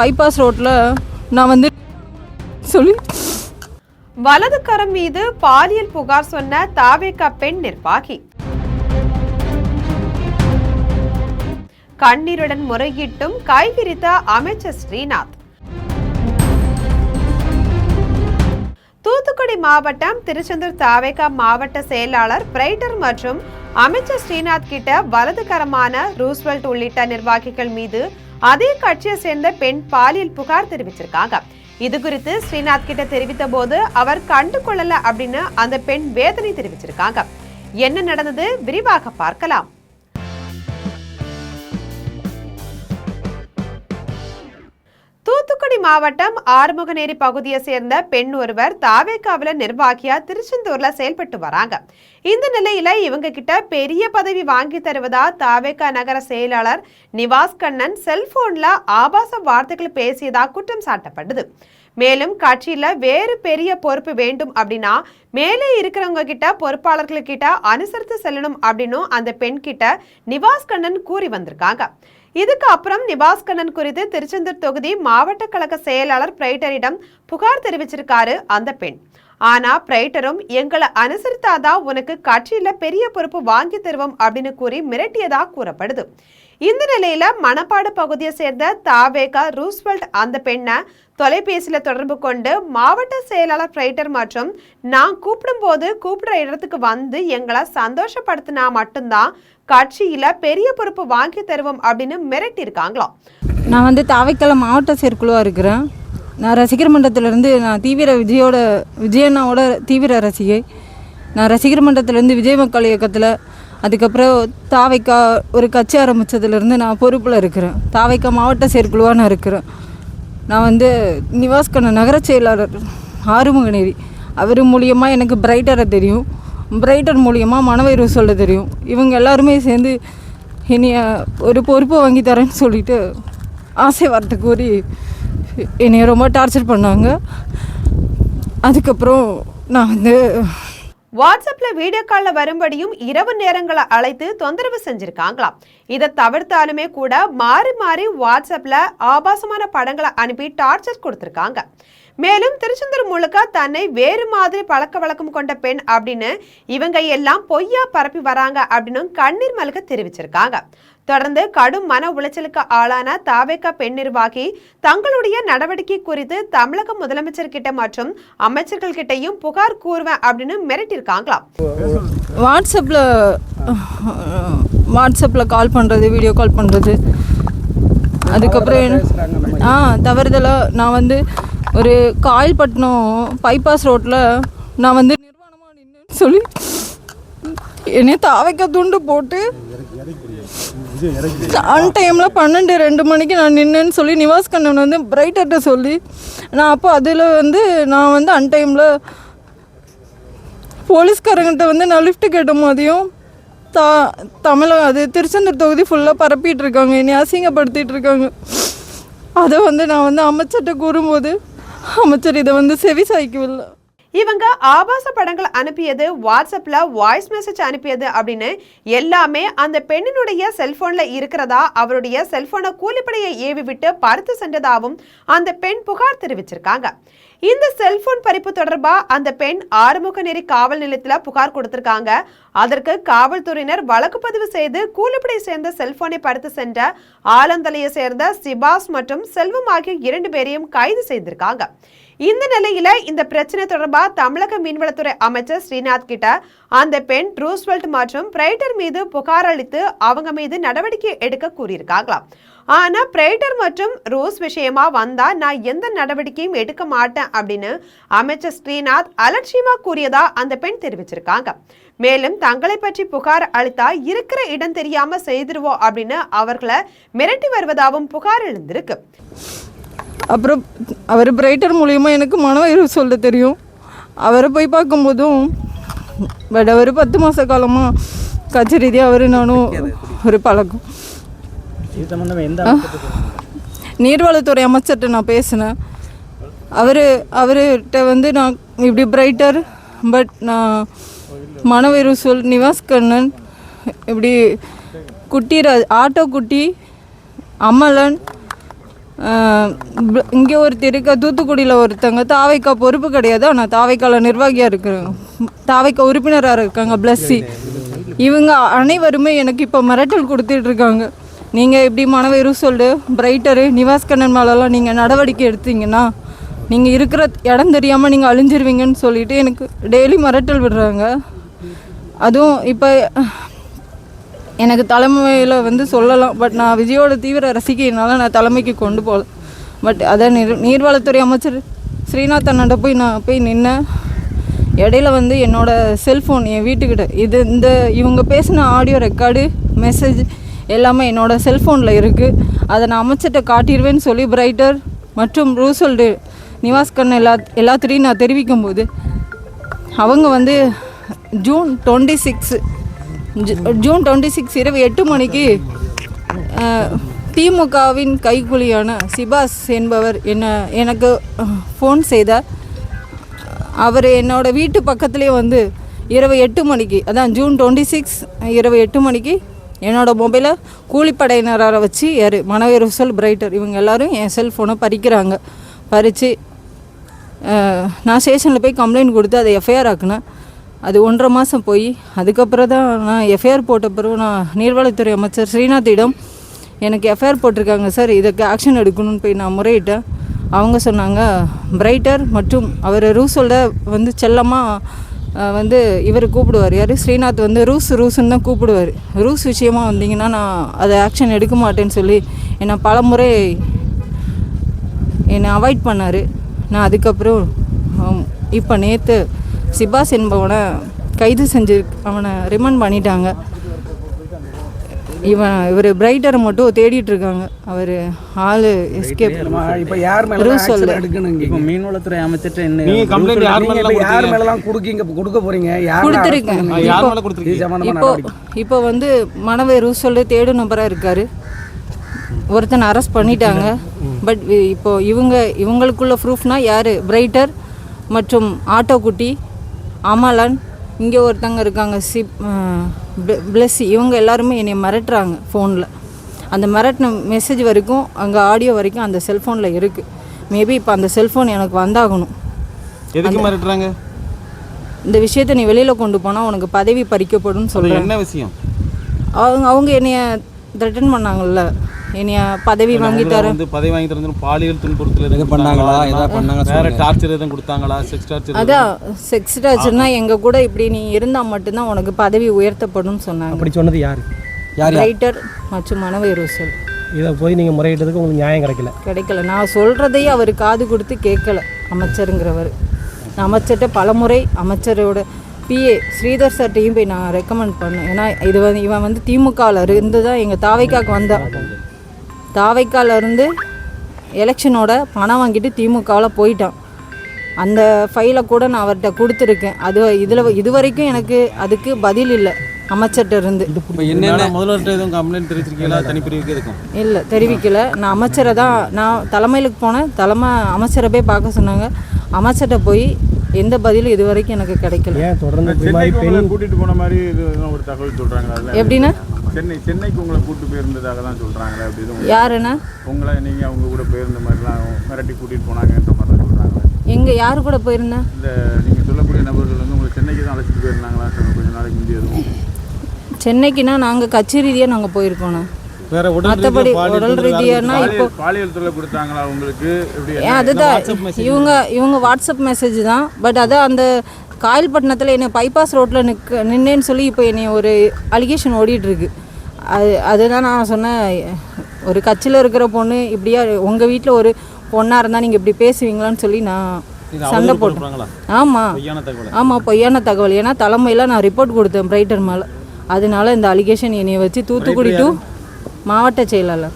Bypass ரோட்டில் நான் வந்து சொல்லி வலது கரம் மீது பாலியல் புகார் சொன்ன தாவேகா பெண் நிர்வாகி கண்ணீருடன் முறையிட்டும் கைவிரித்த அமைச்சர் ஸ்ரீநாத். தூத்துக்குடி மாவட்டம் திருச்செந்தூர் தாவேகா மாவட்ட செயலாளர் பிரைட்டர் மற்றும் அமைச்சர் ஸ்ரீநாத் கிட்ட வலதுகரமான ரூஸ்வெல்ட் உள்ளிட்ட நிர்வாகிகள் மீது அதே கட்சியை சேர்ந்த பெண் பாலியல் புகார் தெரிவிச்சிருக்காங்க. இது குறித்து ஸ்ரீநாத் கிட்ட தெரிவித்த போது அவர் கண்டு கொள்ளல அப்படின்னு அந்த பெண் வேதனை தெரிவிச்சிருக்காங்க. என்ன நடந்தது விரிவாக பார்க்கலாம். தூத்துக்குடி மாவட்டம் ஆறுமுகநேரி பகுதியை சேர்ந்த பெண் ஒருவர் தாவேகாவில நிர்வாகியா திருச்செந்தூர்ல செயல்பட்டு வராங்க. இந்த நிலையில இவங்க கிட்ட பெரிய பதவி வாங்கி தருவதா தாவேகா நகர செயலாளர் நிவாஸ் கண்ணன் செல்போன்ல ஆபாச வார்த்தைகள் பேசியதா குற்றம் சாட்டப்பட்டது. மேலும் கட்சியில வேறு பெரிய பொறுப்பு வேண்டும் அப்படின்னா மேலே இருக்கிறவங்க கிட்ட பொறுப்பாளர்கள் கிட்ட அனுசரித்து செல்லணும் அப்படின்னு அந்த பெண் கிட்ட நிவாஸ் கண்ணன் கூறி வந்திருக்காங்க. இதுக்கு அப்புறம் நிவாஸ் கண்ணன் குறித்து திருச்செந்தூர் தொகுதி மாவட்ட கழக செயலாளர் பிரைட்டரிடம் புகார் தெரிவிச்சிருக்காரு அந்த பெண். ஆனா பிரைட்டரும் எங்களை அனுசரித்தாதான் உனக்கு கட்சியில பெரிய பொறுப்பு வாங்கி தருவோம் அப்படின்னு கூறி மிரட்டியதா கூறப்படுது. இந்த நிலையில மணப்பாடு பகுதியை சேர்ந்த தாவேகா ரூஸ்வெல்ட் அந்த பெண்ணை தொலைபேசியில தொடர்பு கொண்டு மாவட்ட செயலாளர் பிரைட்டர் மற்றும் நான் கூப்பிடும் போது கூப்பிடுற இடத்துக்கு வந்து எங்களை சந்தோஷப்படுத்தினா மட்டும்தான் கட்சியில பெரிய பொறுப்பு வாங்கி தருவோம் அப்படின்னு மிரட்டியிருக்காங்களாம். நான் வந்து தாவைக்கால மாவட்ட செயற்குழுவாக இருக்கிறேன். நான் ரசிகர் மன்றத்திலேருந்து நான் தீவிர விஜயண்ணாவோட தீவிர ரசிகை. நான் ரசிகர் மன்றத்திலேருந்து விஜய் மக்கள் இயக்கத்தில் அதுக்கப்புறம் தாவைக்கா ஒரு கட்சி ஆரம்பித்ததுலேருந்து நான் பொறுப்பில் இருக்கிறேன். தாவைக்கா மாவட்ட செயற்குழுவாக நான் இருக்கிறேன். நான் வந்து நிவாஸ் கண்ணன் நகர செயலாளர் ஆறுமுகநேரி அவர் மூலியமாக எனக்கு பிரைட்டரை தெரியும். பிரைட்டர் மூலியமாக மனவயிறு சொல்ல தெரியும். இவங்க எல்லாருமே சேர்ந்து என்னைய ஒரு பொறுப்பை வாங்கி தரேன்னு சொல்லிட்டு ஆசை வார்த்தை கூறி என்னைய ரொம்ப டார்ச்சர் பண்ணாங்க. அதுக்கப்புறம் நான் வந்து வாட்ஸ்அப்ல வீடியோ காலில் வரும்படியும் இரவு நேரங்களை அழைத்து தொந்தரவு செஞ்சிருக்காங்களாம். இதை தவிர்த்தாலுமே கூட மாறி மாறி வாட்ஸ்அப்ல ஆபாசமான படங்களை அனுப்பி டார்ச்சர் கொடுத்திருக்காங்க. மேலும் திருச்செந்தூர் முழுக்க தன்னை வேறு மாதிரி பழக்க வழக்கம் கொண்ட பெண் அப்படின்னு இவங்க எல்லாம் பொய்யா பரப்பி வராங்க அப்படின்னு கண்ணீர் மல்க தெரிவிச்சிருக்காங்க. தொடர்ந்து கடும் மன உளைச்சலுக்கு ஆளான தாவேகா பெண் நிர்வாகி தங்களுடைய நடவடிக்கை குறித்து தமிழக முதலமைச்சர் கிட்ட மற்றும் அமைச்சர்கள் கிட்டையும் புகார் கூறுவேன் அப்படின்னு மிரட்டிருக்காங்களாம். வாட்ஸ்அப்பில் கால் பண்ணுறது, வீடியோ கால் பண்ணுறது, அதுக்கப்புறம் தவறுதலாக நான் வந்து ஒரு காயல்பட்டினம் பைபாஸ் ரோட்டில் நான் வந்து நிர்வாணமாக நின்று சொல்லி என்னை தாவைக்கா துண்டு போட்டு ஆன் டைமில் 12-2 மணிக்கு நான் நின்னேன்னு சொல்லி நிவாஸ் கண்ணன் வந்து பிரைட்டர்கிட்ட சொல்லி நான் அப்போ அதில் வந்து நான் வந்து அன் டைமில் போலீஸ்காரங்கிட்ட வந்து நான் லிஃப்ட் கேட்ட மாதிரியும் அது திருச்செந்தூர் தொகுதி ஃபுல்லாக பரப்பிட்டு இருக்காங்க, என்னை அசிங்கப்படுத்திட்டு இருக்காங்க. அதை வந்து நான் வந்து அமைச்சர்கிட்ட கூறும்போது அமைச்சர் இதை வந்து செவி சாய்க்கவில்லை. இவங்க ஆபாச படங்கள் அனுப்பியது, வாட்ஸ்அப்ல வாய்ஸ் மெசேஜ் அனுப்பியது அப்படின்னு எல்லாமே அந்த பெண்ணினுடைய செல்போன்ல இருக்கிறதா அவருடைய செல்போனை கூலிப்படையை ஏவி விட்டு பறித்து சென்றதாகவும் அந்த பெண் புகார் தெரிவிச்சிருக்காங்க. இந்த செல்போன் பறிப்பு தொடர்பா அந்த பெண் ஆறுமுகநேரி காவல் நிலையத்துல புகார் கொடுத்திருக்காங்க. அதற்கு காவல்துறையினர் வழக்கு பதிவு செய்து கூலிப்படை சேர்ந்த செல்போனை பறித்து சென்ற ஆலந்தலையை சேர்ந்த சிபாஸ் மற்றும் செல்வம் ஆகிய 2 பேரையும் கைது செய்திருக்காங்க. இந்த நிலையில இந்த பிரச்சனை தொடர்பா தமிழக மீன்வளத்துறை அமைச்சர் ஸ்ரீநாத் கிட்ட அந்த பெண் ரூஸ்வெல்ட் மற்றும் பிரைட்டர் மீது புகார் அளித்து அவங்க மீது நடவடிக்கை எடுக்க கூறியிருக்காங்களாம். ஆனா பிரைட்டர் மற்றும் ரூஸ் விஷயமா வந்தா நான் எந்த நடவடிக்கையும் எடுக்க மாட்டேன் அப்படின்னு அமைச்சர் ஸ்ரீநாத் அலட்சியமா கூறியதா அந்த பெண் தெரிவிச்சிருக்காங்க. மேலும் தங்களை பற்றி புகார் அளித்தா இருக்கிற இடம் தெரியாம செய்திருவோம் அப்படின்னு அவர்களை மிரட்டி வருவதாகவும் புகார் எழுந்திருக்கு. அப்புறம் அவர் பிரைட்டர் மூலியமாக எனக்கு மனவயிறு சொல்ல தெரியும். அவரை போய் பார்க்கும்போதும் பட் அவர் 10 மாத காலமாக கட்சி ரீதியாக அவர் நானும் ஒரு பழக்கம். நீர்வளத்துறை அமைச்சர்கிட்ட நான் பேசினேன். அவர்கிட்ட வந்து நான் இப்படி பிரைட்டர் பட் நான் மனவயிறு நிவாஸ் கண்ணன் இப்படி குட்டி ஆட்டோ குட்டி அமலன் இங்கே ஒருத்தர் இருக்க தூத்துக்குடியில் ஒருத்தங்க தாவைக்கா பொறுப்பு கிடையாது, ஆனால் தாவைக்கால நிர்வாகியாக இருக்கிறாங்க, தாவைக்கா உறுப்பினராக இருக்காங்க பிளஸ்ஸி. இவங்க அனைவருமே எனக்கு இப்போ மிரட்டல் கொடுத்துட்ருக்காங்க. நீங்கள் இப்படி மனவை ரூசோல்டு பிரைட்டரு நிவாஸ்கண்ணன் மேலெல்லாம் நீங்கள் நடவடிக்கை எடுத்தீங்கன்னா நீங்கள் இருக்கிற இடம் தெரியாமல் நீங்கள் அழிஞ்சிருவீங்கன்னு சொல்லிட்டு எனக்கு டெய்லி மிரட்டல் விடுறாங்க. அதுவும் இப்போ எனக்கு தலைமையில் வந்து சொல்லலாம், பட் நான் விஜயோட தீவிர ரசிகையினால நான் தலைமைக்கு கொண்டு போகல. பட் அதை நீர்வளத்துறை அமைச்சர் ஸ்ரீநாத் அண்ணாண்ட போய் நின்னேன். இடையில வந்து என்னோடய செல்ஃபோன் என் வீட்டுக்கிட்ட இவங்க பேசின ஆடியோ ரெக்கார்டு மெசேஜ் எல்லாமே என்னோடய செல்ஃபோனில் இருக்குது. அதை நான் அமைச்சர்கிட்ட காட்டிடுவேன்னு சொல்லி பிரைட்டர் மற்றும் ரூசோல்டு நிவாஸ்கண்ணன் எல்லாத்திலையும் நான் தெரிவிக்கும் போது அவங்க வந்து ஜூன் 26 இரவு 8 மணிக்கு திமுகவின் கைக்கூலியான சிபாஸ் என்பவர் எனக்கு ஃபோன் செய்தார். அவர் என்னோடய வீட்டு பக்கத்துலேயே வந்து இரவு 8 மணிக்கு, அதான் ஜூன் 26 இரவு 8 மணிக்கு என்னோடய மொபைலை கூலிப்படையினரை வச்சு மனவை ரூசோல்டு பிரைட்டர் இவங்க எல்லோரும் என் செல்ஃபோனை பறிக்கிறாங்க. பறித்து நான் ஸ்டேஷனில் போய் கம்ப்ளைண்ட் கொடுத்து அதை எஃப்ஐஆர் ஆக்குனேன். அது 1.5 மாதம் போய் அதுக்கப்புறம் தான் நான் எஃப்ஐஆர் போட்ட பிறகு நான் நீர்வளத்துறை அமைச்சர் ஸ்ரீநாத்திடம் எனக்கு எஃப்ஐஆர் போட்டிருக்காங்க சார், இதுக்கு ஆக்ஷன் எடுக்கணும்னு போய் நான் முறையிட்டேன். அவங்க சொன்னாங்க பிரைட்டர் மற்றும் அவர் ரூசோல்ட வந்து செல்லமாக வந்து இவர் கூப்பிடுவார், யார் ஸ்ரீநாத் வந்து ரூஸ்ன்னு தான் கூப்பிடுவார். ரூஸ் விஷயமாக வந்தீங்கன்னா நான் அதை ஆக்ஷன் எடுக்க மாட்டேன்னு சொல்லி என்னை பலமுறை என்னை அவாய்ட் பண்ணார். நான் அதுக்கப்புறம் இப்போ நேற்று சிபாஸ் என்பவனை கைது செஞ்சு அவனை ரிமாண்ட் பண்ணிட்டாங்க. இவர் பிரைட்டரை மட்டும் தேடிட்டு இருக்காங்க. அவர் ஆள் எஸ்கேப். இப்போ யார் மேல ஆக்ஷன் எடுக்கணுங்க? இப்போ மீன்வளத்துறை அமைச்சர் என்ன நீங்க கம்ப்ளைன்ட் யார் மேலலாம் கொடுக்க போறீங்க? யார் கொடுத்துருக்கேன். இப்போ வந்து மனவை ரூசோல்டு தேடு நபராக இருக்கார். ஒருத்தனை அரெஸ்ட் பண்ணிட்டாங்க. பட் இப்போ இவங்களுக்குள்ள ப்ரூஃப்னால் யார்? பிரைட்டர் மற்றும் ஆட்டோக்குட்டி, அமலன், இங்கே ஒருத்தங்க இருக்காங்க பிளஸ்ஸி, இவங்க எல்லாருமே என்னை மிரட்டுறாங்க ஃபோனில். அந்த மிரட்டின மெசேஜ் வரைக்கும் அங்கே ஆடியோ வரைக்கும் அந்த செல்ஃபோனில் இருக்குது. மேபி இப்போ அந்த செல்ஃபோன் எனக்கு வந்தாகணும். எதுக்கு மிரட்டுறாங்க? இந்த விஷயத்தை நீ வெளியில் கொண்டு போனால் உனக்கு பதவி பறிக்கப்படும் சொல்கிறேன். என்ன விஷயம்? அவங்க என்னைய த்ரெட்டன் பண்ணாங்கல்ல, என்னைய பதவி வாங்கி தரேன், பதவி வாங்கி தரேன், பாலியல் துன்புறுத்தல் எதுவும் பண்ணாங்களா? ஏதாவது பண்ணாங்க? வேற டார்ச்சர் எதுவும் கொடுத்தாங்களா? Sex torture? அதான் செக்ஸ் டார்ச்சர்னா எங்கள் கூட இப்படி நீ இருந்தால் மட்டும்தான் உனக்கு பதவி உயர்த்தப்படும் சொன்னாங்க. அப்படி சொன்னது யார்? ரைட்டர் மற்றும் மனவை ரூசோல்டு. இதை போய் நீங்கள் முறையிட்டதுக்கு உங்களுக்கு நியாயம் கிடைக்கல. நான் சொல்கிறதையே அவர் காது கொடுத்து கேட்கல அமைச்சருங்கிறவர். நான் அமைச்சர்கிட்ட பலமுறை அமைச்சரோட பிஏ ஸ்ரீதர் சார்ட்டையும் போய் நான் ரெக்கமெண்ட் பண்ணேன். ஏன்னா இவன் வந்து திமுகவில் இருந்து தான் எங்கள் தாவைக்காவுக்கு வந்தான். தாவைக்காலேருந்து எலெக்ஷனோட பணம் வாங்கிட்டு திமுகவில் போயிட்டான். அந்த ஃபைலை கூட நான் அவர்கிட்ட கொடுத்துருக்கேன். இது வரைக்கும் எனக்கு அதுக்கு பதில் இல்லை அமைச்சர்கிட்ட இருந்து. என்ன முதல்வர்கிட்ட எதுவும் கம்ப்ளைண்ட் தெரிவிச்சிருக்கீங்களா? தனிப்பிரிவுக்கு எதுக்கும் இல்லை, தெரிவிக்கலை. நான் அமைச்சரை தான் நான் தலைமையிலுக்கு போனேன். அமைச்சரை போய் பார்க்க சொன்னாங்க. அமைச்சர்கிட்ட போய் எந்த பதிலும் இது வரைக்கும் எனக்கு கிடைக்கல. தொடர்ந்து கூட்டிட்டு போன மாதிரி ஒரு தகவல் சொல்றாங்க. எப்படின்னா சென்னைக்கு உங்களை கூட்டு போயிருந்ததாக தான் சொல்றாங்களே. அப்படி யாருன்னா உங்களை நீங்க அவங்க கூட போயிருந்த மாதிரிலாம் மிரட்டி கூட்டிட்டு போனாங்கன்ற மாதிரி தான் சொல்றாங்க. எங்க யாரு கூட போயிருந்தேன்? இந்த நீங்க சொல்லக்கூடிய நபர்கள் வந்து உங்களை சென்னைக்கு தான் அழைச்சிட்டு போயிருந்தாங்களா? கொஞ்ச நாளைக்கு முந்தைய இருக்கும். சென்னைக்குன்னா நாங்கள் கட்சி ரீதியாக நாங்கள் போயிருக்கோண்ணா. மற்றபடி உடல் ரீதியானா இப்போ பாலியல் தொல்லை கொடுத்தாங்களா உங்களுக்கு? அதுதான் இவங்க வாட்ஸ்அப் மெசேஜ் தான். பட் அதான் அந்த காயல்பட்டினத்தில் என்னை பைபாஸ் ரோட்டில் நின்னேன்னு சொல்லி இப்போ என்னை ஒரு அலிகேஷன் ஓடிட்டுருக்கு. அதுதான் நான் சொன்னேன், ஒரு கட்சியில் இருக்கிற பொண்ணு இப்படியா உங்கள் வீட்டில் ஒரு பொண்ணாக இருந்தால் நீங்கள் இப்படி பேசுவீங்களான்னு சொல்லி நான் சண்டை போட்டேன். ஆமாம் பொய்யான தகவல். ஏன்னா தலைமையில் நான் ரிப்போர்ட் கொடுத்தேன் பிரைட்டர் மேலே. அதனால இந்த அலிகேஷன் என்னையை வச்சு தூத்துக்குடி டு மாவட்ட செயலாளர்.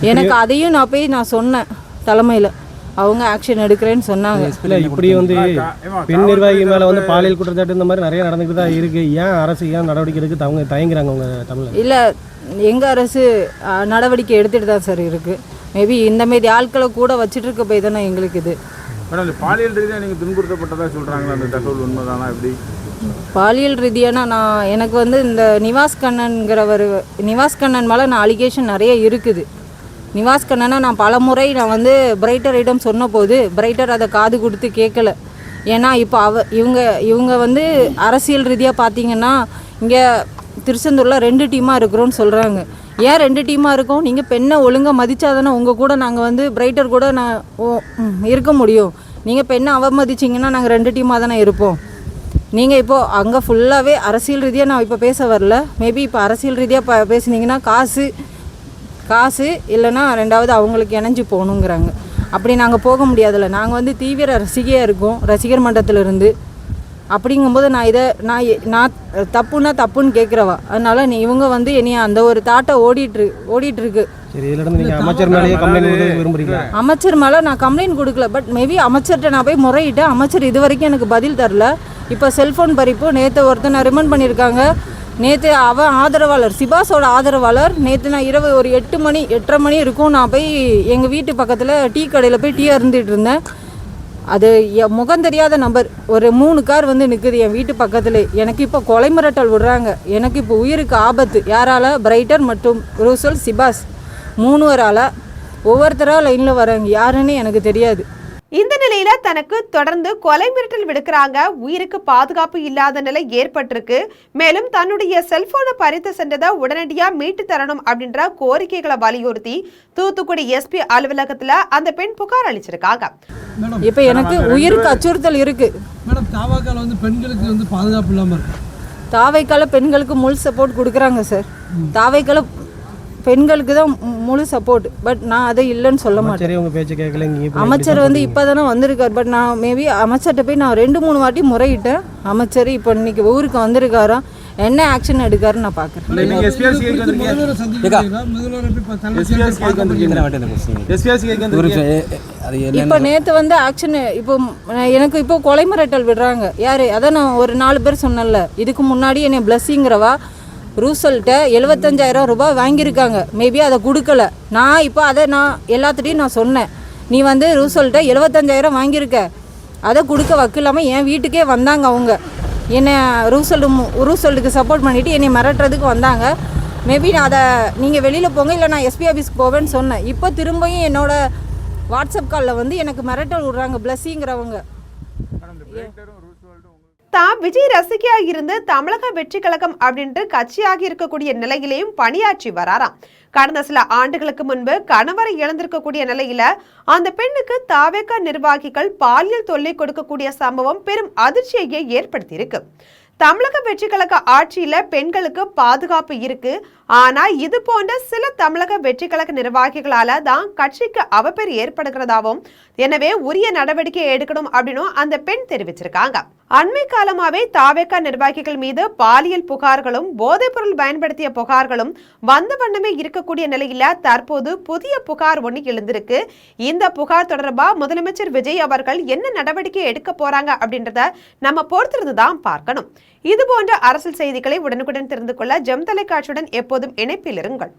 எனக்கு அதையும் நான் சொன்னேன் தலைமையில். அவங்க ஆக்ஷன் எடுக்கிறேன்னு சொன்னாங்க. இல்லை, இப்படி வந்து பெண் நிர்வாகி மேலே வந்து பாலியல் குற்றச்சாட்டு இந்த மாதிரி நிறைய நடந்துக்கிட்டு தான் இருக்குது. ஏன் அரசு நடவடிக்கை எடுக்க அவங்க தயங்குறாங்க அவங்க தமிழ்? இல்லை, எங்கள் அரசு நடவடிக்கை எடுத்துகிட்டு தான் சார் இருக்குது. மேபி இந்தமாரி ஆட்களை கூட வச்சுட்டு இருக்க போய் தானே எங்களுக்கு இது. பாலியல் ரீதியாக நீங்கள் துன்புறுத்தப்பட்டதாக சொல்கிறாங்களா? அந்த தகவல் உண்மைதானா? எப்படி பாலியல் ரீதியானா எனக்கு வந்து இந்த நிவாஸ்கண்ணன் மேலே நான் அலிகேஷன் நிறைய இருக்குது. நிவாஸ் கண்ணனை நான் பல முறை நான் வந்து பிரைட்டரிடம் சொன்னபோது பிரைட்டர் அதை காது கொடுத்து கேட்கல. ஏன்னா இப்போ இவங்க வந்து அரசியல் ரீதியாக பார்த்தீங்கன்னா இங்கே திருச்செந்தூரில் 2 டீமாக இருக்கிறோன்னு சொல்கிறாங்க. ஏன் 2 டீமாக இருக்கோம்? நீங்கள் பெண்ணை ஒழுங்காக மதித்தாதானே உங்கள் கூட நாங்கள் வந்து பிரைட்டர் கூட இருக்க முடியும். நீங்கள் பெண்ணை அவமதிச்சிங்கன்னா நாங்கள் 2 டீமாக தானே இருப்போம். நீங்கள் இப்போது அங்கே ஃபுல்லாகவே அரசியல் ரீதியாக நான் இப்போ பேச வரல. மேபி இப்போ அரசியல் ரீதியாக பேசுனீங்கன்னா காசு இல்லைன்னா 2வது அவங்களுக்கு இணைஞ்சு போகணுங்கிறாங்க. அப்படி நாங்கள் போக முடியாதுல்ல. நாங்கள் வந்து தீவிர ரசிகையாக இருக்கோம் ரசிகர் மன்றத்திலிருந்து. அப்படிங்கும்போது நான் தப்புன்னா தப்புன்னு கேட்குறவா. அதனால இவங்க வந்து என்னைய அந்த ஒரு தாட்டை ஓடிட்டுருக்கு. அமைச்சர் மேலே நான் கம்ப்ளைண்ட் கொடுக்கல. பட் மேபி அமைச்சர்கிட்ட நான் போய் முறையிட்டேன். அமைச்சர் இது வரைக்கும் எனக்கு பதில் தரல. இப்போ செல்ஃபோன் பறிப்பு நேற்று ஒருத்தனை ரிமண்ட் பண்ணியிருக்காங்க. நேற்று அவன் ஆதரவாளர் சிபாஸோட ஆதரவாளர் நேற்று நான் இரவு ஒரு 8:30 மணி இருக்கும். நான் போய் எங்கள் வீட்டு பக்கத்தில் டீ கடையில் போய் டீ அருந்துட்டு இருந்தேன். அது முகம் தெரியாத நபர் ஒரு 3 கார் வந்து நிற்குது என் வீட்டு பக்கத்தில். எனக்கு இப்போ கொலை மிரட்டல் விடுறாங்க. எனக்கு இப்போ உயிருக்கு ஆபத்து. யாரால? பிரைட்டர் மற்றும் ரூசல் சிபாஸ் 3 பேரால் ஒவ்வொருத்தராக லைனில் வராங்க. யாருன்னு எனக்கு தெரியாது. இந்த நிலையில தனக்கு தொடர்ந்து கொலை மிரட்டல் விடுக்கிறாங்க. உயிருக்கு பாதுகாப்பு இல்லாத நிலை ஏற்பட்டிருக்கு. மேலும் தன்னுடைய செல்போனை பறித்து சென்றதை உடனடியா மீட்டு தரணும் அப்படின்ற கோரிக்கைகளை வலியுறுத்தி தூத்துக்குடி எஸ்பி அலுவலகத்துல அந்த பெண் புகார் அளிச்சிருக்காங்க. இப்ப எனக்கு உயிருக்கு அச்சுறுத்தல் இருக்கு. மேடம், தாவாக்கால வந்து பெண்களுக்கு வந்து பாதுகாப்பு இல்லாம இருக்கு. தாவைக்கால பெண்களுக்கு முழு சப்போர்ட் கொடுக்குறாங்க சார். தாவைக்கால பெண்களுக்கு தான் முழு சப்போர்ட். பட் நான் அதை இல்லைன்னு சொல்ல மாட்டேன். அமைச்சர் வந்து இப்போ தானே வந்திருக்கார். பட் நான் மேபி அமைச்சர்கிட்ட போய் நான் 2-3 வாட்டி முறையிட்டேன். அமைச்சர் இப்போ இன்னைக்கு ஊருக்கு வந்திருக்காராம். என்ன ஆக்ஷன் எடுக்காருன்னு நான் பார்க்குறேன். இப்போ நேற்று வந்து ஆக்ஷன் இப்போ எனக்கு இப்போ கொலை மிரட்டல் விடுறாங்க. யார்? அதான் நான் ஒரு 4 பேர் சொன்னேன்ல. இதுக்கு முன்னாடி என்னை பிளஸ்ஸிங்கிறவா ரூசல்கிட்ட 75,000 ரூபாய் வாங்கியிருக்காங்க. மேபி அதை கொடுக்கல. நான் இப்போ அதை எல்லாத்துட்டையும் நான் சொன்னேன். நீ வந்து ரூசல்கிட்ட 75,000 வாங்கியிருக்க, அதை கொடுக்க வக்கில்லாமல் என் வீட்டுக்கே வந்தாங்க. அவங்க என்னை ரூசல்டுக்கு சப்போர்ட் பண்ணிவிட்டு என்னை மிரட்டுறதுக்கு வந்தாங்க. மேபி நான் அதை நீங்கள் வெளியில் போங்க இல்லை நான் எஸ்பி ஆஃபீஸ்க்கு போவேன்னு சொன்னேன். இப்போ திரும்பியும் என்னோடய வாட்ஸ்அப் காலில் வந்து எனக்கு மிரட்டல் விட்றாங்க பிளஸ்ஸிங்கிறவங்க. தான் விஜய் ரசிகையா இருந்து தமிழக வெற்றி கழகம் அப்படின்ட்டு கட்சியாகி இருக்கக்கூடிய நிலையிலையும் பணியாற்றி வராராம். கடந்த சில ஆண்டுகளுக்கு முன்பு கணவரை இழந்திருக்கக்கூடிய நிலையில அந்த பெண்ணுக்கு தாவேக நிர்வாகிகள் பாலியல் தொல்லை கொடுக்கக்கூடிய சம்பவம் பெரும் அதிர்ச்சியை ஏற்படுத்தி இருக்கு. தமிழக வெற்றி கழக ஆட்சியில பெண்களுக்கு பாதுகாப்பு இருக்கு. ஆனா இது போன்ற சில தமிழக வெற்றி கழக நிர்வாகிகளால தான் கட்சிக்கு அவப்பெயர் ஏற்படுகிறதாவும், எனவே உரிய நடவடிக்கை எடுக்கணும் அப்படின்னு அந்த பெண் தெரிவிச்சிருக்காங்க. அண்மை காலமாவே தாவேக நிர்வாகிகள் மீது பாலியல் புகார்களும் போதைப் பொருள் பயன்படுத்திய புகார்களும் வந்த வண்ணமே இருக்கக்கூடிய நிலையில தற்போது புதிய புகார் ஒன்று எழுந்திருக்கு. இந்த புகார் தொடர்பா முதலமைச்சர் விஜய் அவர்கள் என்ன நடவடிக்கை எடுக்க போறாங்க அப்படின்றத நம்ம பொறுத்திருந்து தான் பார்க்கணும். இது போன்ற அரசியல் செய்திகளை உடனுக்குடன் தெரிந்து கொள்ள ஜெம் தொலைக்காட்சியுடன் எப்போதும் இணைப்பில் இருங்கள்.